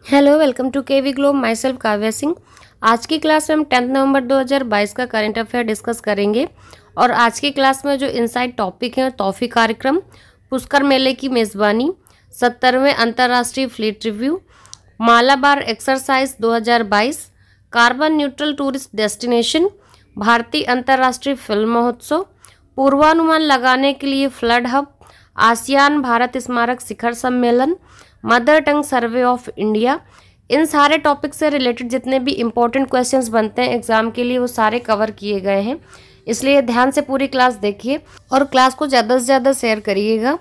Hello, welcome to KV Globe. Myself Kavya Singh. आज की class में हम 10 नवंबर 2022 का करंट अफेयर डिस्कस करेंगे। और आज की क्लास में जो इनसाइट टॉपिक है, तोहफी कार्यक्रम, पुष्कर मेले की मेज़बानी, 70वें अंतर्राष्ट्रीय fleet review, Malabar exercise 2022, carbon neutral tourist destination, भारतीय अंतर्राष्ट्रीय फिल्म महोत्सव, पूर्वानुमान लगाने के लिए फ्लड हब, आसियान भारत स्मारक शिखर सम्मेलन, mother tongue survey of India. इन सारे टॉपिक से रिलेटेड जितने भी इम्पोर्टेंट क्वेश्चंस बनते हैं एग्जाम के लिए वो सारे कवर किए गए हैं, इसलिए ध्यान से पूरी क्लास देखिए और क्लास को ज़्यादा से ज़्यादा शेयर करिएगा।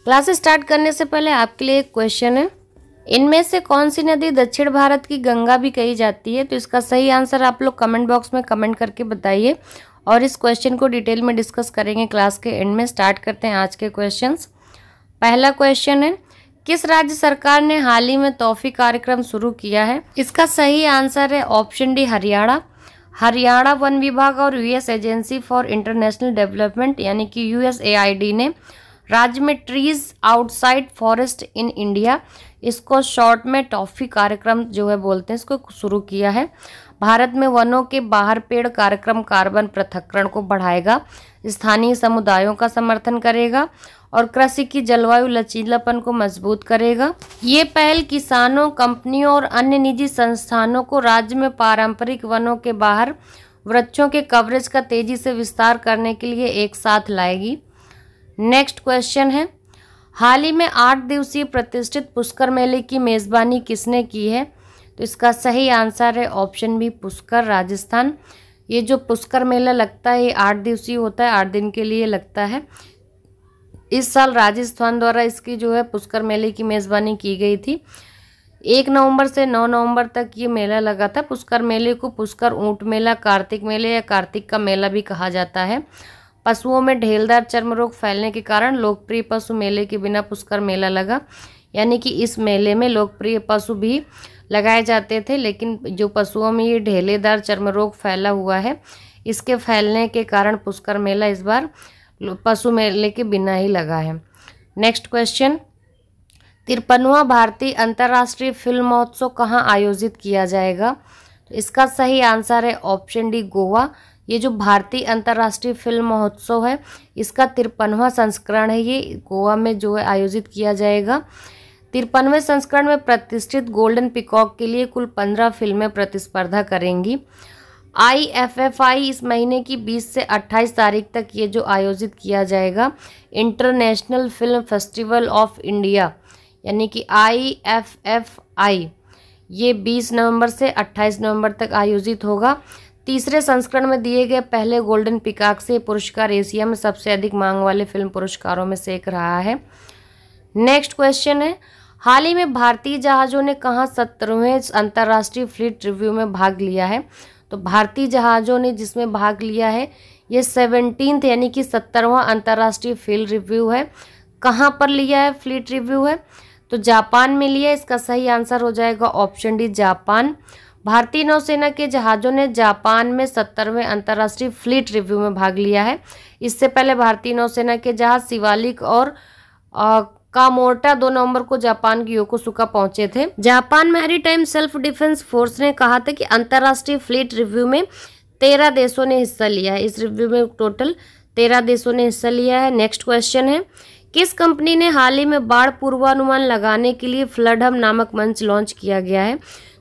क्लास स्टार्ट करने से पहले आपके लिए एक क्वेश्चन है, इनमें से कौन सी नदी दक्षिण भारत की गंगा भी कही जाती है? तो इसका सही आंसर आप लोग कमेंट बॉक्स में कमेंट करके बताइए और इस क्वेश्चन को डिटेल में डिस्कस करेंगे क्लास के एंड में। स्टार्ट करते हैं आज के क्वेश्चंस। पहला क्वेश्चन है, किस राज्य सरकार ने हाल ही में तोहफी कार्यक्रम शुरू किया है? इसका सही आंसर है option D, Haryana. Haryana one विभाग और US agency for international development यानी कि यूएसएआईडी ने राज्य में trees outside forest in India, इसको शॉर्ट में तोहफी कार्यक्रम जो है बोलते हैं, इसको शुरू किया है। भारत में वनों के बाहर पेड़ कार्यक्रम कार्बन पृथक्करण को बढ़ाएगा, स्थानीय समुदायों का समर्थन करेगा और कृषि की जलवायु लचीलापन को मजबूत करेगा। ये पहल किसानों, कंपनियों और अन्य निजी संस्थानों को राज्य में पारंपरिक वनों के बाहर वृक्षों के कवरेज का तेजी से विस्तार करने के लिए एक साथ लाएगी। नेक्स्ट क्वेश्चन है, हाल ही में 8 दिवसीय प्रतिष्ठित पुष्कर मेले की मेज़बानी किसने की है? तो इसका सही आंसर है ऑप्शन बी, पुष्कर, राजस्थान। ये जो पुष्कर मेला लगता है ये 8 दिवसीय होता है, 8 दिन के लिए लगता है। इस साल राजस्थान द्वारा इसकी जो है पुष्कर मेले की मेज़बानी की गई थी। 1 नवंबर से 9 नवंबर तक ये मेला लगा था। पुष्कर मेले को पुष्कर ऊंट मेला, कार्तिक मेले या कार्तिक का मेला भी कहा जाता है। पशुओं में ढेलदार चर्म रोग फैलने के कारण लोकप्रिय पशु मेले के बिना पुष्कर मेला लगा, यानी कि इस मेले में लोकप्रिय पशु भी लगाए जाते थे, लेकिन जो पशुओं में ये ढेलेदार चर्म रोग फैला हुआ है, इसके फैलने के कारण पुष्कर मेला इस बार पशु मेले के बिना ही लगा है। नेक्स्ट क्वेश्चन, 53वां भारतीय अंतर्राष्ट्रीय फिल्म महोत्सव कहाँ आयोजित किया जाएगा? तो इसका सही आंसर है ऑप्शन डी, गोवा। ये जो भारतीय अंतर्राष्ट्रीय फिल्म महोत्सव है इसका 53वां संस्करण है, ये गोवा में जो है आयोजित किया जाएगा। 53वें संस्करण में प्रतिष्ठित गोल्डन पिकॉक के लिए कुल 15 फिल्में प्रतिस्पर्धा करेंगी। IFFI इस महीने की 20 से 28 तारीख तक ये जो आयोजित किया जाएगा, international film festival of India यानी कि IFFI, ये 20 नवंबर से 28 नवंबर तक आयोजित होगा। तीसरे संस्करण में दिए गए पहले गोल्डन पिकॉक से पुरस्कार एशिया में सबसे अधिक मांग वाले फिल्म पुरस्कारों में से एक रहा है। नेक्स्ट क्वेश्चन है, हाल ही में भारतीय जहाज़ों ने कहाँ 17वें अंतर्राष्ट्रीय फ्लीट रिव्यू में भाग लिया है? तो भारतीय जहाज़ों ने जिसमें भाग लिया है ये 17th यानी कि 17वां अंतर्राष्ट्रीय फ्लीट रिव्यू है। कहाँ पर लिया है फ्लीट रिव्यू है? तो जापान में लिया है। इसका सही आंसर हो जाएगा ऑप्शन डी, जापान। भारतीय नौसेना के जहाज़ों ने जापान में 17वें अंतर्राष्ट्रीय फ्लीट रिव्यू में भाग लिया है। इससे पहले भारतीय नौसेना के जहाज शिवालिक और कामोर्टा 2 नवंबर को जापान की योकोसुका पहुंचे थे। Japan maritime self defence force ने कहा था कि अंतर्राष्ट्रीय फ्लीट रिव्यू में 13 देशों ने हिस्सा लिया है। इस रिव्यू में टोटल 13 देशों ने हिस्सा लिया है। नेक्स्ट क्वेश्चन है, किस कंपनी ने हाल ही में बाढ़ पूर्वानुमान लगाने के लिए फ्लड हब नामक मंच लॉन्च किया गया है?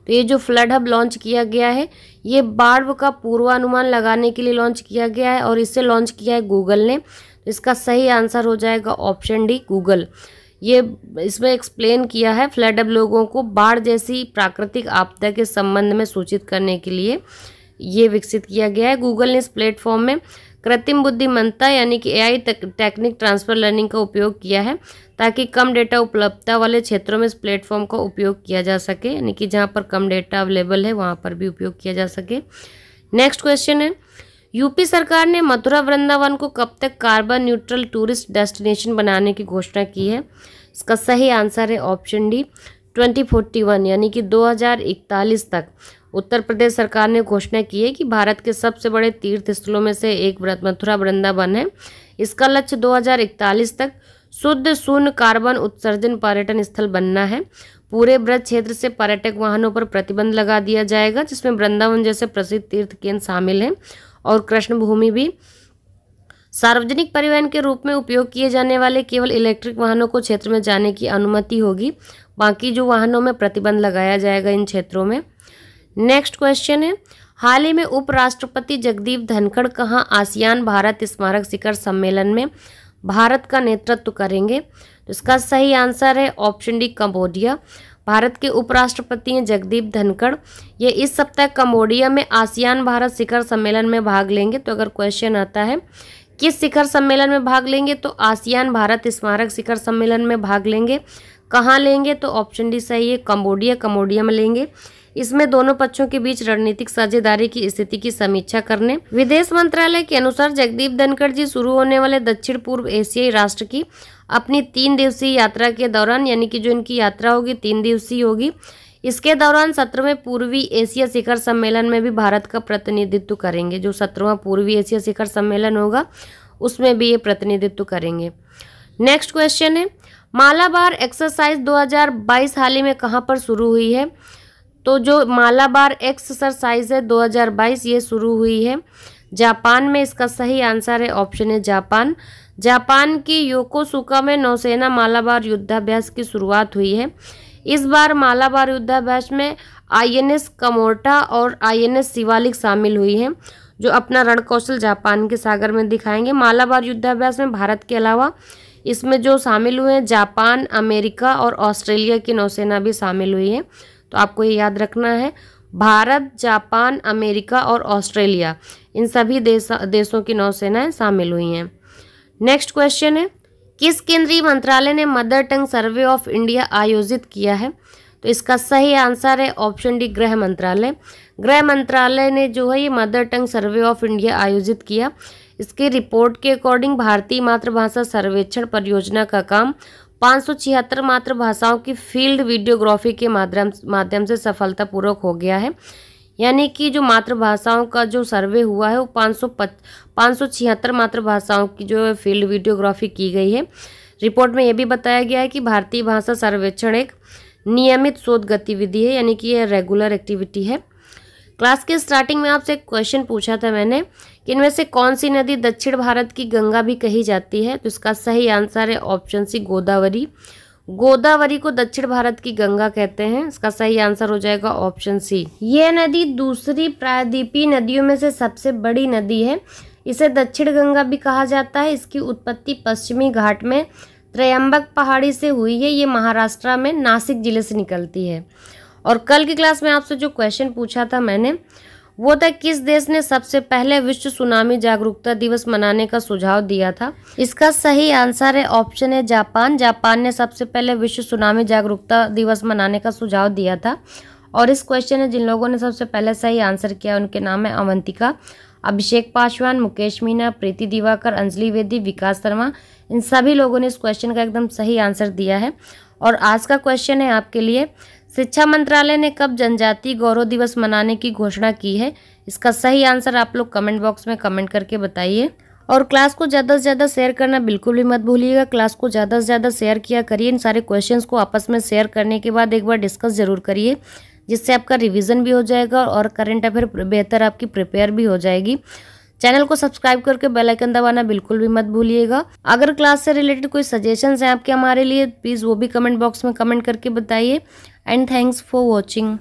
तो ये जो फ्लड हब लॉन्च किया गया है ये बाढ़ का पूर्वानुमान लगाने के लिए लॉन्च किया गया है और इसे लॉन्च किया है गूगल ने। तो इसका सही आंसर हो जाएगा ऑप्शन डी, गूगल। ये इसमें एक्सप्लेन किया है फ्लड हब लोगों को बाढ़ जैसी प्राकृतिक आपदा के संबंध में सूचित करने के लिए ये विकसित किया गया है। गूगल ने इस प्लेटफॉर्म में कृत्रिम बुद्धिमत्ता यानी कि AI टेक्निक ट्रांसफर लर्निंग का उपयोग किया है ताकि कम डेटा उपलब्धता वाले क्षेत्रों में इस प्लेटफॉर्म का उपयोग किया जा सके, यानी कि जहाँ पर कम डेटा अवेलेबल है वहाँ पर भी उपयोग किया जा सके। नेक्स्ट क्वेश्चन है, यूपी सरकार ने मथुरा वृंदावन को कब तक कार्बन न्यूट्रल टूरिस्ट डेस्टिनेशन बनाने की घोषणा की है? इसका सही आंसर है ऑप्शन डी, 2041 यानी कि 2041 तक। उत्तर प्रदेश सरकार ने घोषणा की है कि भारत के सबसे बड़े तीर्थ स्थलों में से एक मथुरा वृंदावन है। इसका लक्ष्य 2041 तक शुद्ध शून्य कार्बन उत्सर्जन पर्यटन स्थल बनना है। पूरे ब्रज क्षेत्र से पर्यटक वाहनों पर प्रतिबंध लगा दिया जाएगा, जिसमें वृंदावन जैसे प्रसिद्ध तीर्थ केंद्र शामिल हैं और कृष्ण भूमि भी। सार्वजनिक परिवहन के रूप में उपयोग किए जाने वाले केवल इलेक्ट्रिक वाहनों को क्षेत्र में जाने की अनुमति होगी, बाकी जो वाहनों में प्रतिबंध लगाया जाएगा इन क्षेत्रों में। नेक्स्ट क्वेश्चन है, हाल ही में उपराष्ट्रपति जगदीप धनखड़ कहाँ आसियान भारत स्मारक शिखर सम्मेलन में भारत का नेतृत्व करेंगे? तो इसका सही आंसर है ऑप्शन डी, कंबोडिया। भारत के उपराष्ट्रपति हैं जगदीप धनखड़। ये इस सप्ताह कंबोडिया में आसियान भारत शिखर सम्मेलन में भाग लेंगे। तो अगर क्वेश्चन आता है किस शिखर सम्मेलन में भाग लेंगे, तो आसियान भारत स्मारक शिखर सम्मेलन में भाग लेंगे। कहाँ लेंगे? तो ऑप्शन डी सही है, कंबोडिया में लेंगे। इसमें दोनों पक्षों के बीच रणनीतिक साझेदारी की स्थिति की समीक्षा करने। विदेश मंत्रालय के अनुसार जगदीप धनखड़ जी शुरू होने वाले दक्षिण पूर्व एशियाई राष्ट्र की अपनी 3 दिवसीय यात्रा के दौरान, यानी कि जो इनकी यात्रा होगी 3 दिवसीय होगी, इसके दौरान 17वें पूर्वी एशिया शिखर सम्मेलन में भी भारत का प्रतिनिधित्व करेंगे। जो 17वां पूर्वी एशिया शिखर सम्मेलन होगा उसमें भी ये प्रतिनिधित्व करेंगे। नेक्स्ट क्वेश्चन है, मालाबार एक्सरसाइज 2022 हाल ही में कहाँ पर शुरू हुई है? तो जो मालाबार एक्सरसाइज है 2022 ये शुरू हुई है जापान में। इसका सही आंसर है ऑप्शन है जापान। जापान की योकोसुका में नौसेना मालाबार युद्धाभ्यास की शुरुआत हुई है। इस बार मालाबार युद्धाभ्यास में INS कमोर्टा और INS शिवालिक शामिल हुई हैं, जो अपना रणकौशल जापान के सागर में दिखाएंगे। मालाबार युद्धाभ्यास में भारत के अलावा इसमें जो शामिल हुए हैं जापान, अमेरिका और ऑस्ट्रेलिया की नौसेना भी शामिल हुई है। तो आपको ये याद रखना है, भारत, जापान, अमेरिका और ऑस्ट्रेलिया इन सभी देशों की नौसेनाएं शामिल हुई हैं। नेक्स्ट क्वेश्चन है, किस केंद्रीय मंत्रालय ने mother tongue survey of India आयोजित किया है? तो इसका सही आंसर है ऑप्शन डी, गृह मंत्रालय। गृह मंत्रालय ने जो है ये mother tongue survey of India आयोजित किया। इसके रिपोर्ट के अकॉर्डिंग भारतीय मातृभाषा सर्वेक्षण परियोजना का काम 576 मातृभाषाओं की फील्ड वीडियोग्राफी के माध्यम से सफलतापूर्वक हो गया है। यानी कि जो मातृभाषाओं का जो सर्वे हुआ है वो 576 मातृभाषाओं की जो फील्ड वीडियोग्राफी की गई है। रिपोर्ट में यह भी बताया गया है कि भारतीय भाषा सर्वेक्षण एक नियमित शोध गतिविधि है, यानी कि यह रेगुलर एक्टिविटी है। क्लास के स्टार्टिंग में आपसे एक क्वेश्चन पूछा था मैंने कि इनमें से कौन सी नदी दक्षिण भारत की गंगा भी कही जाती है? तो इसका सही आंसर है ऑप्शन सी, गोदावरी। गोदावरी को दक्षिण भारत की गंगा कहते हैं। इसका सही आंसर हो जाएगा ऑप्शन सी। यह नदी दूसरी प्रायद्वीपीय नदियों में से सबसे बड़ी नदी है। इसे दक्षिण गंगा भी कहा जाता है। इसकी उत्पत्ति पश्चिमी घाट में त्रयंबक पहाड़ी से हुई है। ये महाराष्ट्र में नासिक जिले से निकलती है। और कल की क्लास में आपसे जो क्वेश्चन पूछा था मैंने वो था किस देश ने सबसे पहले विश्व सुनामी जागरूकता दिवस मनाने का सुझाव दिया था? इसका सही आंसर है ऑप्शन है जापान। जापान ने सबसे पहले विश्व सुनामी जागरूकता दिवस मनाने का सुझाव दिया था। और इस क्वेश्चन में जिन लोगों ने सबसे पहले सही आंसर किया उनके नाम है अवंतिका, अभिषेक पासवान, मुकेश मीना, प्रीति दिवाकर, अंजलि वेदी, विकास शर्मा। इन सभी लोगों ने इस क्वेश्चन का एकदम सही आंसर दिया है। और आज का क्वेश्चन है आपके लिए, शिक्षा मंत्रालय ने कब जनजातीय गौरव दिवस मनाने की घोषणा की है? इसका सही आंसर आप लोग कमेंट बॉक्स में कमेंट करके बताइए। और क्लास को ज़्यादा से ज़्यादा शेयर करना बिल्कुल भी मत भूलिएगा। क्लास को ज़्यादा से ज़्यादा शेयर किया करिए। इन सारे क्वेश्चंस को आपस में शेयर करने के बाद एक बार डिस्कस जरूर करिए, जिससे आपका रिवीजन भी हो जाएगा और करंट अफेयर बेहतर आपकी प्रिपेयर भी हो जाएगी। चैनल को सब्सक्राइब करके बेल आइकन दबाना बिल्कुल भी मत भूलिएगा। अगर क्लास से रिलेटेड कोई सजेशंस हैं आपके हमारे लिए, प्लीज़ वो भी कमेंट बॉक्स में कमेंट करके बताइए। And thanks for watching.